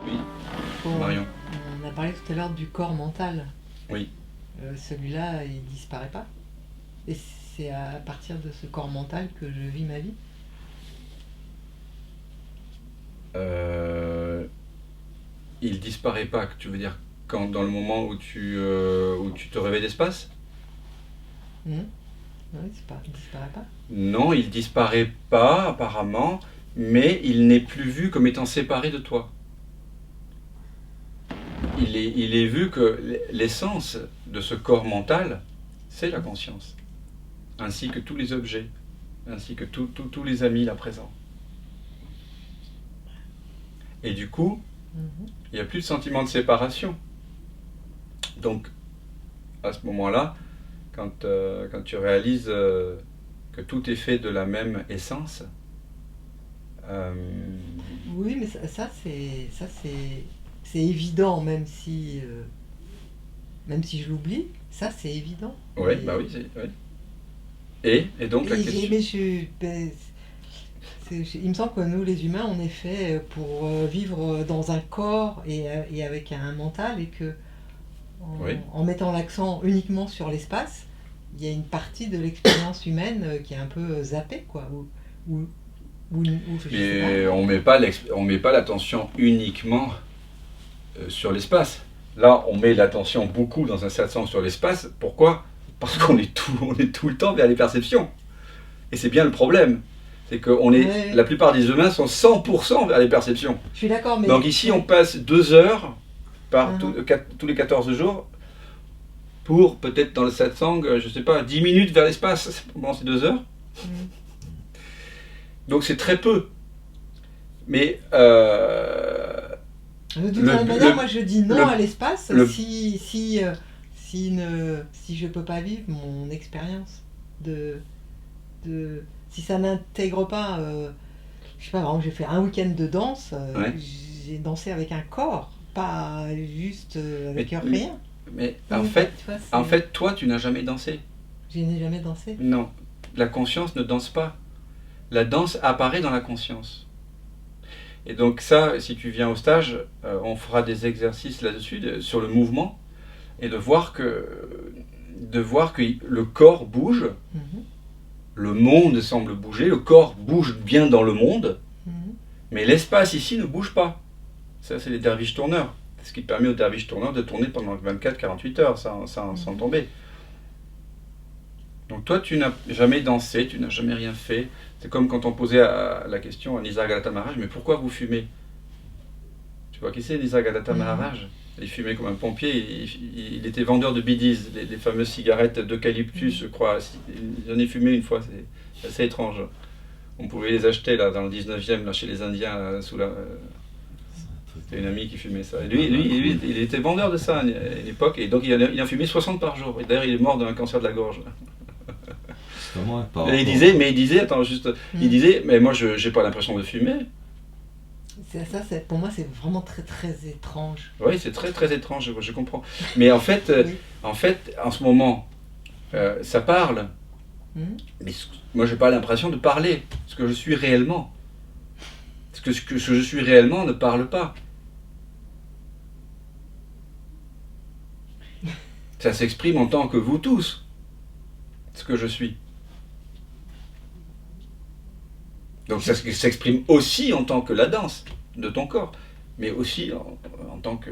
Oui, On, Marion. on a parlé tout à l'heure du corps mental. Oui. Celui-là, il disparaît pas. Et c'est à partir de ce corps mental que je vis ma vie. Euh, il disparaît pas, tu veux dire, quand, dans le moment où tu te réveilles d'espace? Hmm. Oui, c'est pas, il disparaît pas. Non, il disparaît pas, apparemment, mais il n'est plus vu comme étant séparé de toi. Il est vu que l'essence de ce corps mental, c'est la conscience, ainsi que tous les objets, ainsi que tous les amis là présents. Et du coup, Mhm. il n'y a plus de sentiment de séparation. Donc, à ce moment-là, quand tu réalises que tout est fait de la même essence, euh, Oui, mais c'est évident, même si je l'oublie. Ça, c'est évident. ouais, bah Mais, oui, ouais. Et donc la et question. mais il me semble que nous, les humains, on est fait pour vivre dans un corps et avec un mental, et que Oui. en mettant l'accent uniquement sur l'espace, il y a une partie de l'expérience humaine qui est un peu zappée, quoi. Ou, ou je sais pas. Mais on met pas l'attention uniquement sur l'espace. Là, on met l'attention beaucoup dans un certain sens sur l'espace. Pourquoi? Parce on est tout le temps vers les perceptions. Et c'est bien le problème. C'est que Ouais, la plupart des humains sont 100% vers les perceptions. je suis d'accord, Donc mais ici, on ouais. passe 2 heures Uhum. tous les 14 jours pour peut-être dans le satsang, je sais pas, 10 minutes vers l'espace pendant ces 2 heures. Mhm. Donc c'est très peu. Mais D'une le, certaine manière, le, moi je dis non le, à l'espace le, si je peux pas vivre mon expérience de, si ça n'intègre pas, je sais pas, par exemple, j'ai fait un week-end de danse, ouais. j'ai dansé avec un corps, pas juste Mais, avec mais, rien. mais Donc, tu vois, en fait, toi, tu n'as jamais dansé. je n'ai jamais dansé. Non, la conscience ne danse pas. La danse apparaît dans la conscience. Et donc ça, si tu viens au stage, on fera des exercices là-dessus, sur le mouvement, et de voir que le corps bouge, Mhm. le monde semble bouger, le corps bouge bien dans le monde, Mhm. mais l'espace ici ne bouge pas. Ça, c'est les derviches tourneurs. C'est ce qui permet aux derviches tourneurs de tourner pendant 24-48 heures sans Mhm. tomber. Donc toi, tu n'as jamais dansé, tu n'as jamais rien fait. C'est comme quand on posait la question à Nisargadatta Maharaj, mais pourquoi vous fumez? Tu vois qui c'est Nisargadatta Mhm. Maharaj? Il fumait comme un pompier, il était vendeur de bidis, les fameuses cigarettes d'eucalyptus, Mhm. je crois. J'en ai fumé une fois, c'est assez étrange. On pouvait les acheter là dans le 19e, là, chez les Indiens, là, sous la... C'était une amie qui fumait ça. Et lui, il était vendeur de ça à une époque, et donc il en fumait 60 par jour. Et d'ailleurs, il est mort d'un cancer de la gorge. Justement, par Et rapport. il disait, attends, juste, il Mhm. disait, mais moi, je n'ai pas l'impression de fumer. Pour moi, c'est vraiment très très étrange. Oui, c'est très très étrange, je comprends. Mais Oui. en fait, en ce moment, ça parle. Mhm. Mais moi, j'ai pas l'impression de parler. Ce que je suis réellement. Ce que je suis réellement ne parle pas. Ça s'exprime en tant que vous tous, ce que je suis. Donc ça s'exprime aussi en tant que la danse de ton corps, mais aussi en tant que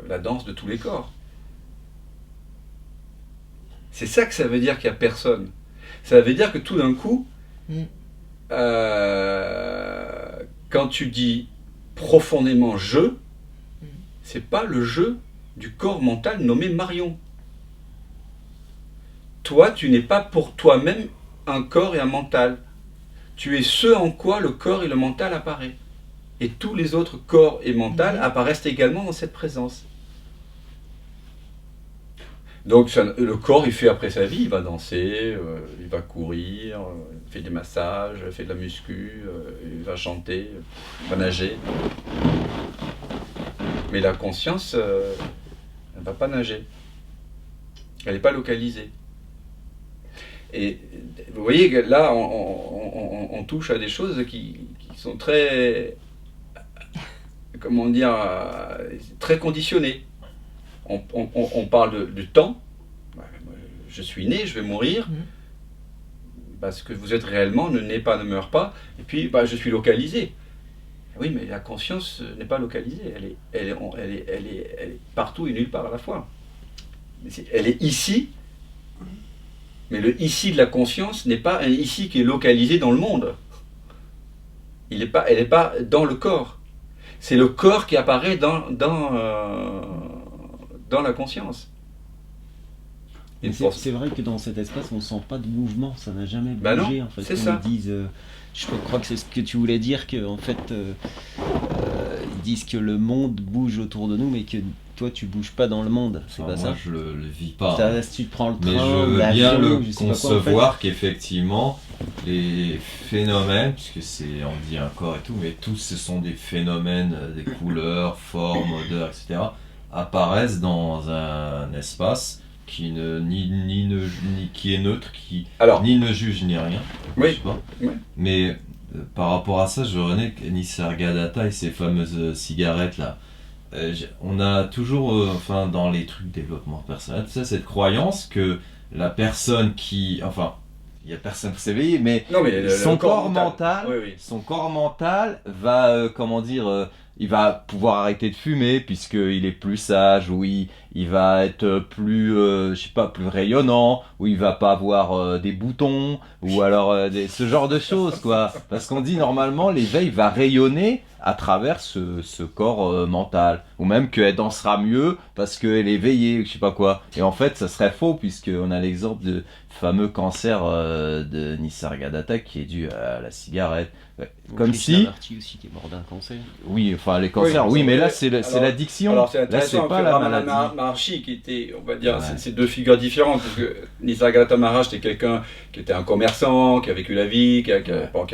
la danse de tous les corps. C'est ça que ça veut dire qu'il n'y a personne. Ça veut dire que tout d'un coup, Mhm. quand tu dis profondément je, Mhm. c'est pas le je du corps mental nommé Marion. Toi, tu n'es pas pour toi-même un corps et un mental. Tu es ce en quoi le corps et le mental apparaissent. Et tous les autres corps et mental Mhm. apparaissent également dans cette présence. Donc le corps, il fait après sa vie, il va danser, il va courir, il fait des massages, il fait de la muscu, il va chanter, il va nager. Mais la conscience, elle ne va pas nager. Elle n'est pas localisée. Et vous voyez que là, on touche à des choses qui sont très comment dire, très conditionné. On parle du temps. Je suis né, je vais mourir. Ce que vous êtes réellement ne naît pas, ne meurt pas. Et puis, je suis localisé. Oui, mais la conscience n'est pas localisée. Elle est partout et nulle part à la fois. Elle est ici, mais le ici de la conscience n'est pas un ici qui est localisé dans le monde. Elle n'est pas dans le corps. C'est le corps qui apparaît dans la conscience. C'est vrai que dans cet espace, on ne sent pas de mouvement, ça n'a jamais bougé. Non, en fait. c'est ça. Ils disent, je crois que c'est ce que tu voulais dire, que en fait, ils disent que le monde bouge autour de nous, mais que toi, tu bouges pas dans le monde. C'est pas ça. Moi, je le vis pas. Ça, si tu prends le train, mais je veux bien le je sais pas quoi, concevoir en fait. qu'effectivement, les phénomènes, puisque on dit un corps et tout, mais tous ce sont des phénomènes, des couleurs, formes, odeurs, etc., apparaissent dans un espace qui qui est neutre, ni ne juge ni rien. Oui. Je sais pas. Oui. Mais par rapport à ça, je reconnais que Nisargadatta et ces fameuses cigarettes là, on a toujours, dans les trucs de développement personnel, tout ça, cette croyance que la personne il y a personne pour s'éveiller, mais, son corps mental, son corps mental va, il va pouvoir arrêter de fumer puisqu'il est plus sage, ou il va être plus, plus rayonnant, ou il va pas avoir des boutons, ou alors ce genre de choses, quoi. Parce qu'on dit normalement l'éveil va rayonner à travers ce corps mental, ou même qu'elle dansera mieux parce qu'elle est éveillée, je sais pas quoi. Et en fait, ça serait faux puisqu'on a l'exemple de fameux cancer de Nisargadatta qui est dû à la cigarette. Comme si. Aussi qui est mort d'un cancer. Oui, les cancers. Oui, mais là c'est l'addiction. Alors c'est là intéressant c'est pas que la Ramana maladie. Maharshi, qui était, on va dire, c'est deux figures différentes, parce que Nisargadatta Maharaj c'était quelqu'un qui était un commerçant, qui a vécu la vie, qui a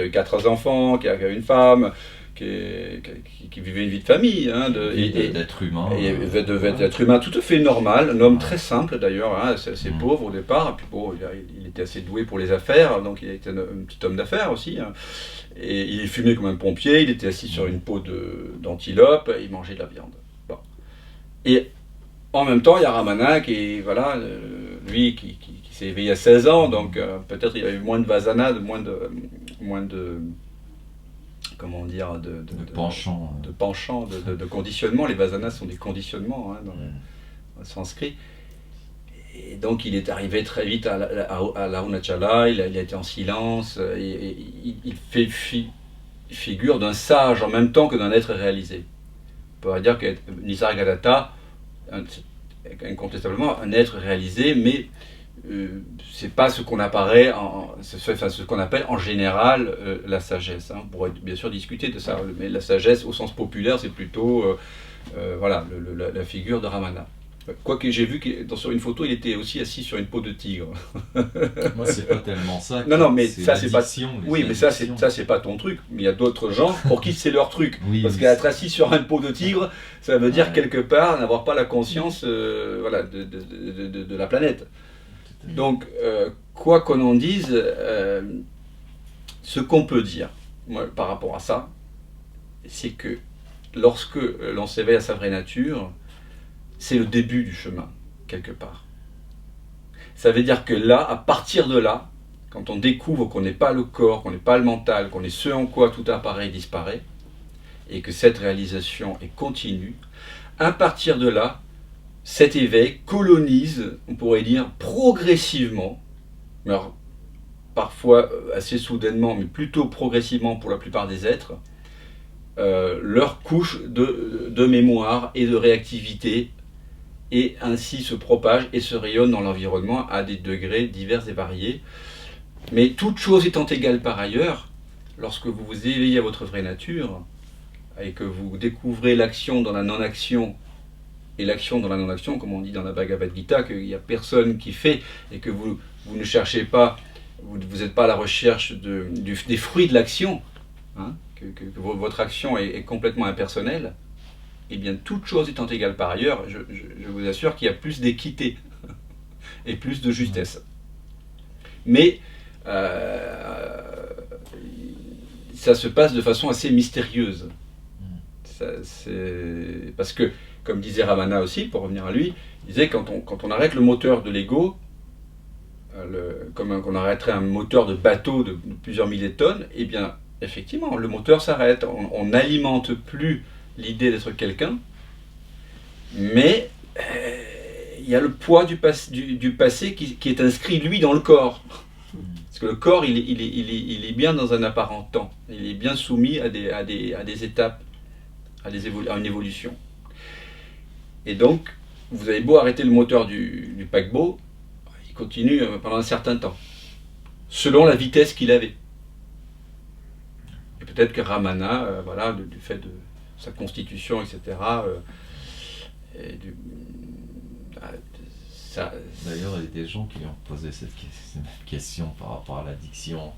eu 4 enfants, qui a une femme, qui vivait une vie de famille, d'être humain. D'être humain tout à fait normal, un homme très simple d'ailleurs, assez pauvre au départ, et puis il était assez doué pour les affaires, donc il était un petit homme d'affaires aussi, et il fumait comme un pompier, il était assis sur une peau d'antilope, il mangeait de la viande. Bon. Et en même temps, il y a Ramana qui s'est éveillé à 16 ans, donc peut-être il y a eu moins de vasana, moins de comment dire, de penchant, de conditionnement. Les vasanas sont des conditionnements dans le sanskrit. Et donc il est arrivé très vite à l'Arunachala, il a été en silence, il fait figure d'un sage en même temps que d'un être réalisé. On pourrait dire que Nisargadatta est incontestablement un être réalisé, mais c'est pas ce qu'on appelle en général la sagesse. On pourrait bien sûr discuter de ça, mais la sagesse au sens populaire, c'est plutôt la figure de Ramana. Quoique j'ai vu que sur une photo, il était aussi assis sur une peau de tigre. Moi, c'est pas tellement ça. Non, mais ça c'est pas. Oui, mais ça addictions. c'est pas ton truc. Mais il y a d'autres gens pour qui c'est leur truc. Oui, parce qu'être assis sur une peau de tigre, ça veut dire quelque part n'avoir pas la conscience de la planète. Donc, quoi qu'on en dise, ce qu'on peut dire, moi, par rapport à ça, c'est que lorsque l'on s'éveille à sa vraie nature, c'est le début du chemin, quelque part. Ça veut dire que là, à partir de là, quand on découvre qu'on n'est pas le corps, qu'on n'est pas le mental, qu'on est ce en quoi tout appareil disparaît, et que cette réalisation est continue, à partir de là, cet éveil colonise, on pourrait dire, progressivement, alors parfois assez soudainement, mais plutôt progressivement pour la plupart des êtres, leur couche de mémoire et de réactivité, et ainsi se propage et se rayonne dans l'environnement à des degrés divers et variés. Mais toute chose étant égale par ailleurs, lorsque vous vous éveillez à votre vraie nature, et que vous découvrez l'action dans la non-action, et l'action dans la non-action, comme on dit dans la Bhagavad Gita, qu'il n'y a personne qui fait, et que vous ne cherchez pas, vous n'êtes pas à la recherche des fruits de l'action, que votre action est complètement impersonnelle, et bien toute chose étant égale par ailleurs, je vous assure qu'il y a plus d'équité et plus de justesse. Mais ça se passe de façon assez mystérieuse. C'est parce que, comme disait Ramana aussi, pour revenir à lui, il disait quand on arrête le moteur de l'ego, comme on arrêterait un moteur de bateau de plusieurs milliers de tonnes, eh bien, effectivement, le moteur s'arrête. On n'alimente plus l'idée d'être quelqu'un, mais il y a le poids du passé qui est inscrit, lui, dans le corps. Parce que le corps, il est bien dans un apparent temps. Il est bien soumis à des étapes, à une évolution. Et donc, vous avez beau arrêter le moteur du paquebot, il continue pendant un certain temps, selon la vitesse qu'il avait. Et peut-être que Ramana, voilà, du fait de sa constitution, etc., D'ailleurs, il y a des gens qui lui ont posé cette question par rapport à l'addiction.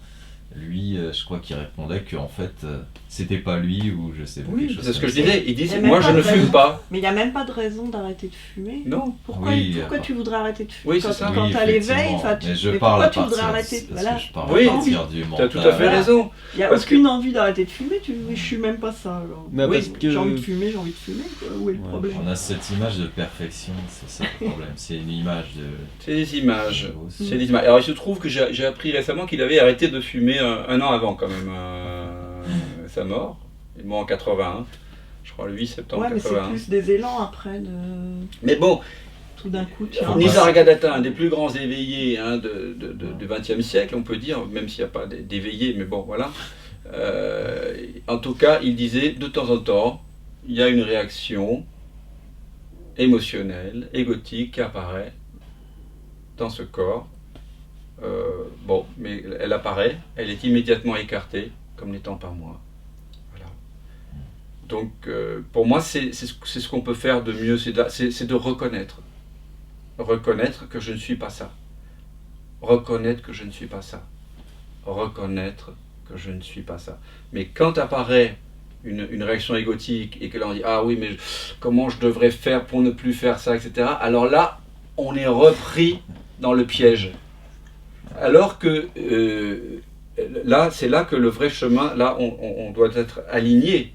Lui, je crois qu'il répondait qu'en fait, c'était pas lui ou je sais pas. Oui, quelque chose c'est ce que comme je ça. disais. Il Il y disait, a même moi pas je ne de fume raison. pas. Mais il n'y a même pas de raison d'arrêter de fumer. Non. Pourquoi, Oui, pourquoi tu voudrais arrêter de fumer Oui, c'est ça. Quand Oui, tu as l'éveil, effectivement. Mais je mais parle pourquoi à tu voudrais partir, arrêter parce voilà. que je parle Oui, à partir du Tu as mental. tout à fait raison. Il n'y a Parce aucune envie d'arrêter de fumer, je suis même pas ça. Alors. Mais Oui, parce que J'ai envie de fumer, j'ai envie de fumer. Quoi. Où est le Ouais, problème On a cette image de perfection, c'est ça le problème. C'est une image de. C'est des images. aussi. C'est des images. Alors il se trouve que j'ai appris récemment qu'il avait arrêté de fumer un an avant quand même sa mort. Il est mort en 81, je crois le 8 septembre Ouais, mais c'est 81. plus des élans après, Mais bon, tout d'un coup. Tu Nisargadatta, un des plus grands éveillés du XXe siècle, on peut dire, même s'il n'y a pas d'éveillés, mais bon, voilà. En tout cas, il disait, de temps en temps, il y a une réaction émotionnelle, égotique qui apparaît dans ce corps. Bon, mais elle apparaît, elle est immédiatement écartée, comme n'étant pas moi. Voilà. Donc, pour moi, c'est ce qu'on peut faire de mieux, c'est de reconnaître. Reconnaître que je ne suis pas ça. Reconnaître que je ne suis pas ça. Reconnaître que je ne suis pas ça. Mais quand apparaît une réaction égotique et que là on dit « Ah oui, mais comment je devrais faire pour ne plus faire ça, etc. » Alors là, on est repris dans le piège. Alors que là, c'est là que le vrai chemin, là, on doit être aligné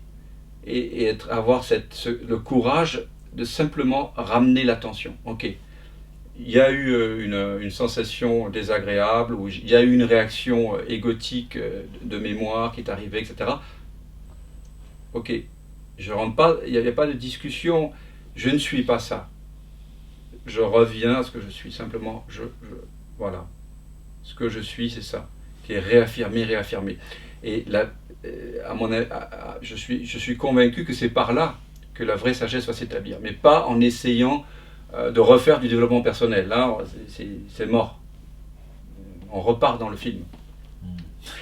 et avoir le courage de simplement ramener l'attention. Ok, il y a eu une sensation désagréable, ou il y a eu une réaction égotique de mémoire qui est arrivée, etc. Ok, je rentre pas, il n'y a pas de discussion, je ne suis pas ça. Je reviens à ce que je suis, simplement, voilà. Ce que je suis, c'est ça, qui est réaffirmé. Et là, je suis convaincu que c'est par là que la vraie sagesse va s'établir, mais pas en essayant de refaire du développement personnel. Là, c'est mort. On repart dans le film.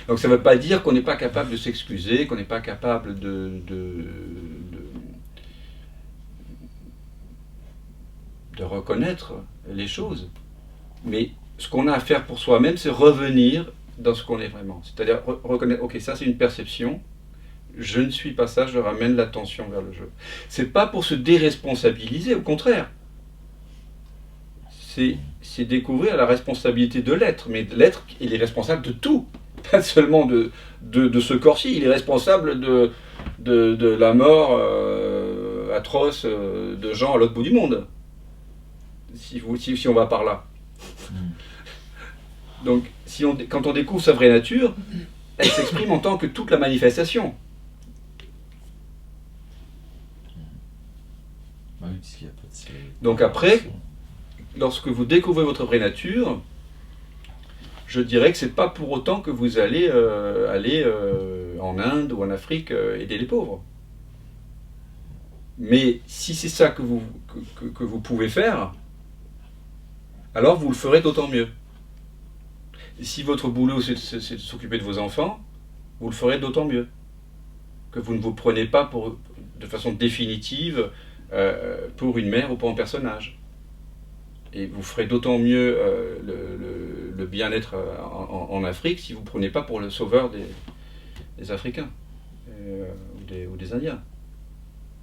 Donc ça ne veut pas dire qu'on n'est pas capable de s'excuser, qu'on n'est pas capable de reconnaître les choses. Mais ce qu'on a à faire pour soi-même, c'est revenir dans ce qu'on est vraiment. C'est-à-dire reconnaître, ok, ça c'est une perception, je ne suis pas ça, je ramène l'attention vers le jeu. C'est pas pour se déresponsabiliser, au contraire. C'est découvrir la responsabilité de l'être. Mais l'être, il est responsable de tout. Pas seulement de ce corps-ci, il est responsable de la mort atroce de gens à l'autre bout du monde. Si on va par là. Donc, quand on découvre sa vraie nature, elle s'exprime en tant que toute la manifestation. Donc après, lorsque vous découvrez votre vraie nature, je dirais que c'est pas pour autant que vous allez aller en Inde ou en Afrique aider les pauvres. Mais si c'est ça que vous pouvez faire, alors vous le ferez d'autant mieux. Si votre boulot c'est de s'occuper de vos enfants, vous le ferez d'autant mieux. Que vous ne vous prenez pas de façon définitive pour une mère ou pour un personnage. Et vous ferez d'autant mieux le bien-être en Afrique si vous ne prenez pas pour le sauveur des Africains ou des Indiens.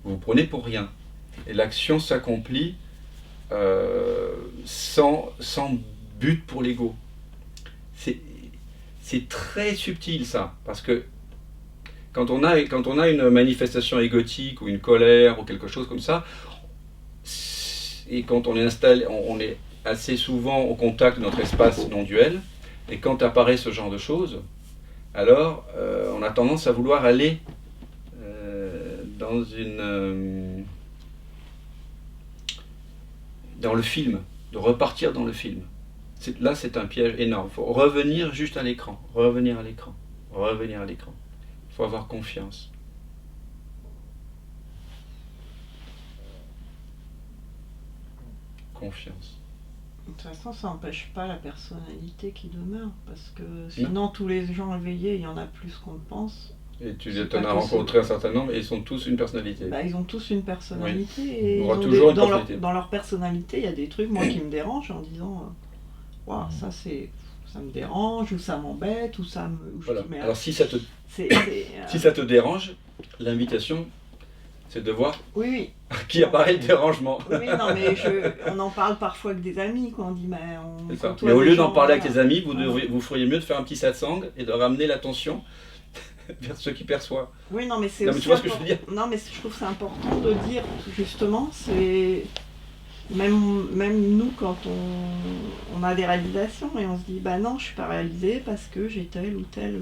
Vous vous prenez pour rien. Et l'action s'accomplit sans but pour l'ego. C'est très subtil ça, parce que Quand on a une manifestation égotique ou une colère ou quelque chose comme ça, et quand on est installé, on est assez souvent au contact de notre espace non-duel, et quand apparaît ce genre de choses, alors on a tendance à vouloir aller dans le film, de repartir dans le film. Là, c'est un piège énorme. Il faut revenir juste à l'écran, revenir à l'écran, revenir à l'écran. Il faut avoir confiance. Confiance. De toute façon, ça n'empêche pas la personnalité qui demeure, parce que sinon, tous les gens éveillés, il y en a plus qu'on le pense. Et tu C'est en pas as possible. rencontré un certain nombre et ils sont tous une personnalité. Bah, ils ont tous une personnalité, Oui. et On aura ils ont toujours une dans, personnalité. dans leur personnalité, il y a des trucs, moi, qui me dérangent en disant Waouh, ça me dérange, ou ça m'embête, ou ça me. Ou je Voilà. dis, mais Alors si ça te, c'est, si ça te dérange, l'invitation, c'est de voir oui, oui. qui apparaît le dérangement. Oui, non, mais on en parle parfois avec des amis, quoi. On dit, mais on. C'est ça. côtoie Mais au des lieu d'en gens, parler avec voilà. tes amis, vous, Voilà. vous feriez mieux de faire un petit satsang et de ramener l'attention vers ceux qui perçoivent. Oui, non, mais c'est Non, mais aussi tu vois ce que je veux dire. Non, mais je trouve que c'est important de dire, justement, c'est. Même nous, quand on a des réalisations et on se dit, bah non, je suis pas réalisée parce que j'ai tel ou tel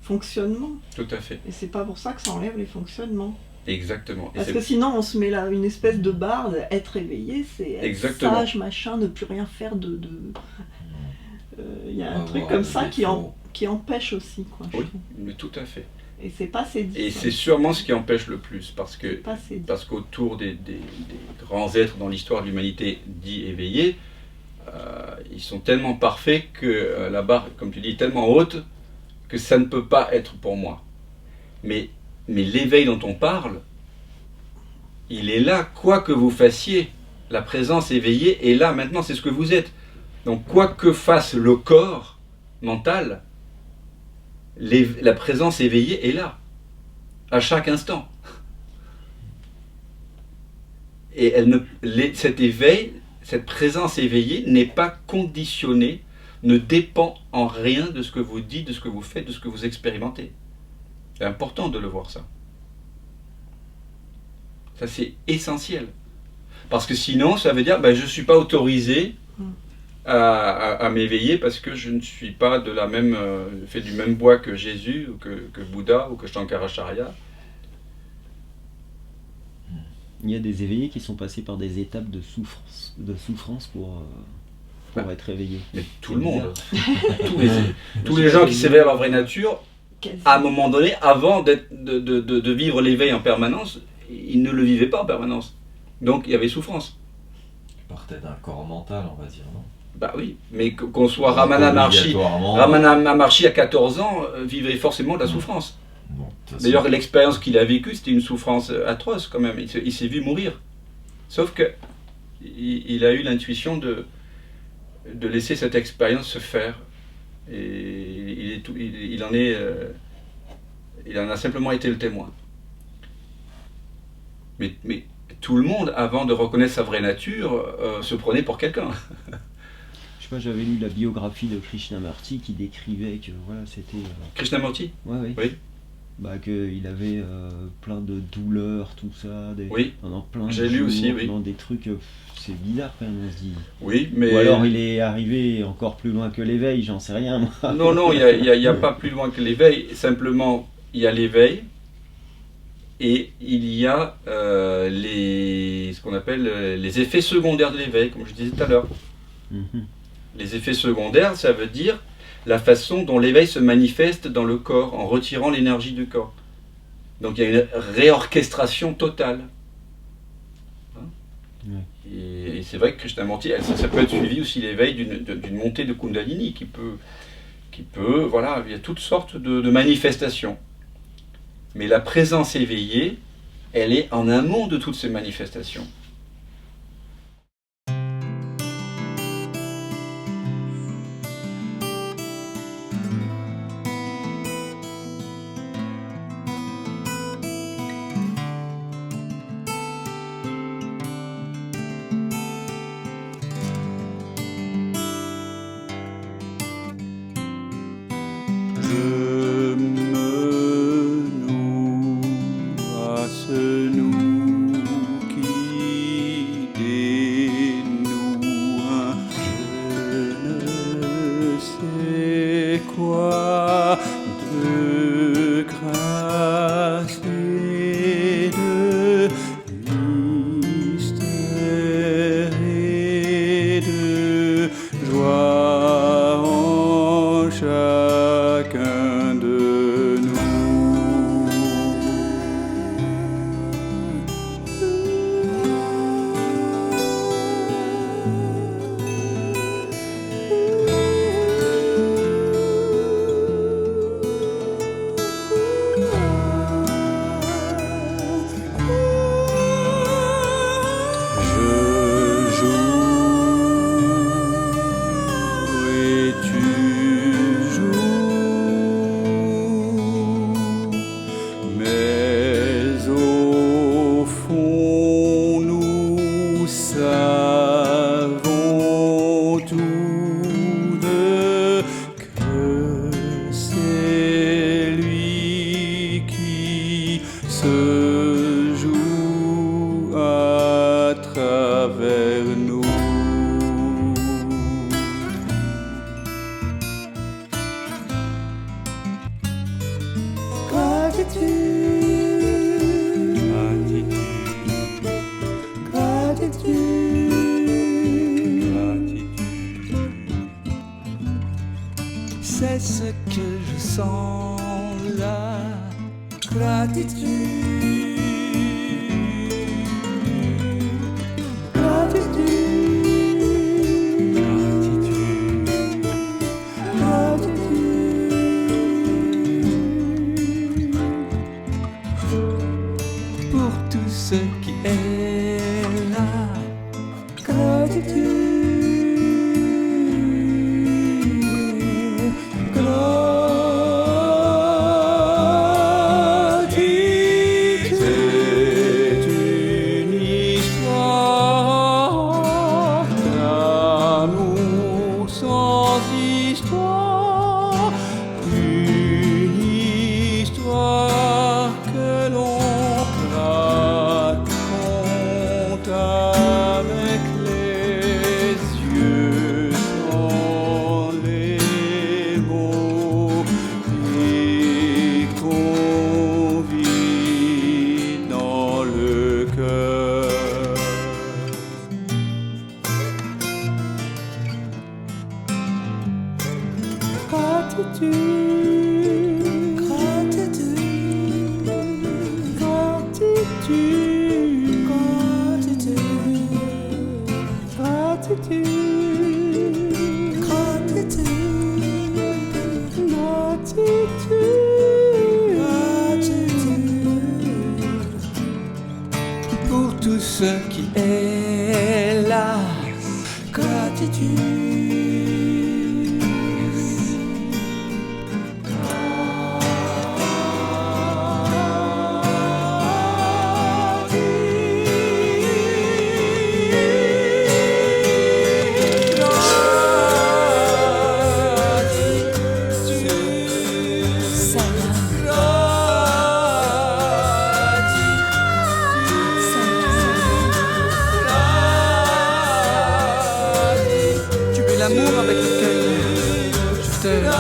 fonctionnement. Tout à fait. Et c'est pas pour ça que ça enlève les fonctionnements. Exactement. Et Parce c'est- que sinon, on se met là une espèce de barre, être éveillé, c'est être Exactement. sage, machin, ne plus rien faire de. Il y a un truc Avoir comme des ça défauts. qui empêche aussi, quoi. je Oui, trouve. mais tout à fait. Et c'est pas assez dit. Et ça. c'est sûrement ce qui empêche le plus, parce que Pas assez dit. parce qu'autour des grands êtres dans l'histoire de l'humanité dits éveillés, ils sont tellement parfaits que la barre, comme tu dis, est tellement haute que ça ne peut pas être pour moi. Mais l'éveil dont on parle, il est là, quoi que vous fassiez. La présence éveillée est là, maintenant, c'est ce que vous êtes. Donc, quoi que fasse le corps mental, la présence éveillée est là, à chaque instant. Et cet éveil, cette présence éveillée n'est pas conditionnée, ne dépend en rien de ce que vous dites, de ce que vous faites, de ce que vous expérimentez. C'est important de le voir ça. Ça, c'est essentiel. Parce que sinon, ça veut dire je ne suis pas autorisé à m'éveiller parce que je ne suis pas de la même, fait du même bois que Jésus, ou que Bouddha, ou que Shankaracharya. Il y a des éveillés qui sont passés par des étapes de souffrance pour être éveillés. Mais tout C'est le monde, bizarre. tous les gens qui s'éveillent à leur vraie nature, Quasi. à un moment donné, avant de vivre l'éveil en permanence, ils ne le vivaient pas en permanence. Donc il y avait souffrance. Il partait d'un corps mental, on va dire, non? Bah oui, mais qu'on soit Ramana Maharshi, Obligatoirement. Ramana Maharshi à 14 ans vivait forcément de la souffrance. Bon, de toute façon, D'ailleurs, l'expérience qu'il a vécue, c'était une souffrance atroce quand même. Il s'est vu mourir. Sauf que il a eu l'intuition de laisser cette expérience se faire. Et il en a simplement été le témoin. Mais tout le monde, avant de reconnaître sa vraie nature, se prenait pour quelqu'un. Je sais pas, j'avais lu la biographie de Krishnamurti qui décrivait que voilà, c'était. Krishnamurti? Ouais. Oui. Bah, qu'il avait plein de douleurs, tout ça. Oui. Pendant plein de J'ai lu jours, aussi, oui. dans des trucs. C'est bizarre quand même, on se dit. Oui, mais... Ou alors il est arrivé encore plus loin que l'éveil, j'en sais rien moi. Non, il n'y a pas plus loin que l'éveil. Simplement, il y a l'éveil et il y a ce qu'on appelle les effets secondaires de l'éveil, comme je disais tout à l'heure. Mhm. Les effets secondaires, ça veut dire la façon dont l'éveil se manifeste dans le corps, en retirant l'énergie du corps. Donc il y a une réorchestration totale. Ouais. Et c'est vrai que Krishnamurti, ça peut être suivi aussi l'éveil d'une montée de Kundalini qui peut, voilà, il y a toutes sortes de manifestations. Mais la présence éveillée, elle est en amont de toutes ces manifestations. Je me se joue à travers nous. C'est ce que je sens là, gratitude, gratitude, gratitude, gratitude pour tout ce qui est là, gratitude. Pour tout ce qui est là, gratitude. L'amour avec lequel je t'aime.